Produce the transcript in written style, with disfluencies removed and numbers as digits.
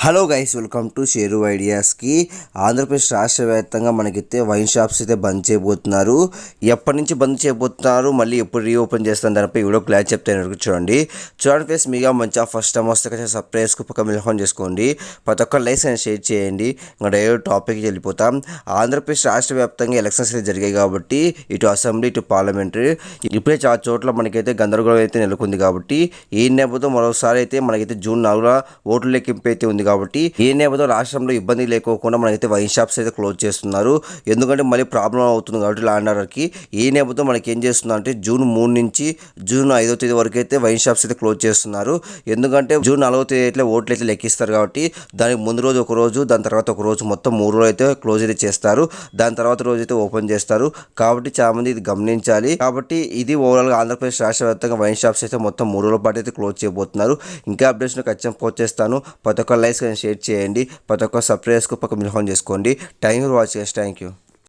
Hello guys, welcome to share ఐడియాస్కి. Andhra Pradesh రాష్ట్ర వ్యాప్తంగా మనకైతే వైన్ షాప్స్ అయితే బంద్ చేయబోతున్నారు. ఎప్పటి నుంచి బంద్ చేయబోతున్నారు, మళ్ళీ ఎప్పుడు రీఓపెన్ చేస్తాను దానిపై వీడియో క్లాస్ చెప్తాను. చూడండి ఫ్రెండ్స్, మీగా మంచిగా ఫస్ట్ టైం వస్తే కొంచెం సబ్స్క్రైబ్ పక్క మిల్ఫోన్ చేసుకోండి. ప్రతి ఒక్క లైక్స్ అని షేర్ చేయండి. ఇంకా డైరెక్ట్ టాపిక్కి వెళ్ళిపోతాం. ఆంధ్రప్రదేశ్ రాష్ట్ర వ్యాప్తంగా ఎలక్షన్స్ అయితే జరిగాయి కాబట్టి ఇటు అసెంబ్లీ ఇటు పార్లమెంటరీ ఇప్పుడే చాలా చోట్ల మనకైతే గందరగోళం అయితే నెలకొంది. కాబట్టి ఈ నేపథ్యంలో మరోసారి అయితే మనకైతే జూన్ 4 ఓట్ల లెక్కింపు అయితే ఉంది. కాబట్టి ఈ నేపథ్యంలో రాష్ట్రంలో ఇబ్బంది లేకోకుండా మనకైతే వైన్ షాప్స్ అయితే క్లోజ్ చేస్తున్నారు. ఎందుకంటే మళ్ళీ ప్రాబ్లం అవుతుంది కాబట్టి ల్యాండ్ ఆర్డర్కి. ఈ నేపథ్యంలో మనకి ఏం చేస్తున్నారు అంటే జూన్ 3 నుంచి జూన్ 5వ తేదీ వరకు అయితే వైన్ షాప్స్ అయితే క్లోజ్ చేస్తున్నారు. ఎందుకంటే జూన్ 4వ తేదీ అయితే ఓట్లు అయితే లెక్కిస్తారు కాబట్టి దానికి ముందు రోజు ఒక రోజు, దాని తర్వాత ఒక రోజు, మొత్తం 3 రోజులు అయితే క్లోజ్ అయితే చేస్తారు. దాని తర్వాత రోజు అయితే ఓపెన్ చేస్తారు. కాబట్టి చాలా మంది ఇది గమనించాలి. కాబట్టి ఇది ఓవరాల్గా ఆంధ్రప్రదేశ్ రాష్ట్ర వ్యాప్తంగా వైన్ షాప్స్ అయితే మొత్తం 3 రోజుల పాటు అయితే క్లోజ్ చేయబోతున్నారు. ఇంకా అప్డేట్స్ ఖచ్చితంగా పోస్ట్ చేస్తాను. ప్రతి ఒక్క లైక్స్ షేర్ చేయండి. ప్రతి ఒక్క సబ్స్క్రైబ్ పక్క మిల్ఫోన్ చేసుకోండి. Thank you for watching. Thank you.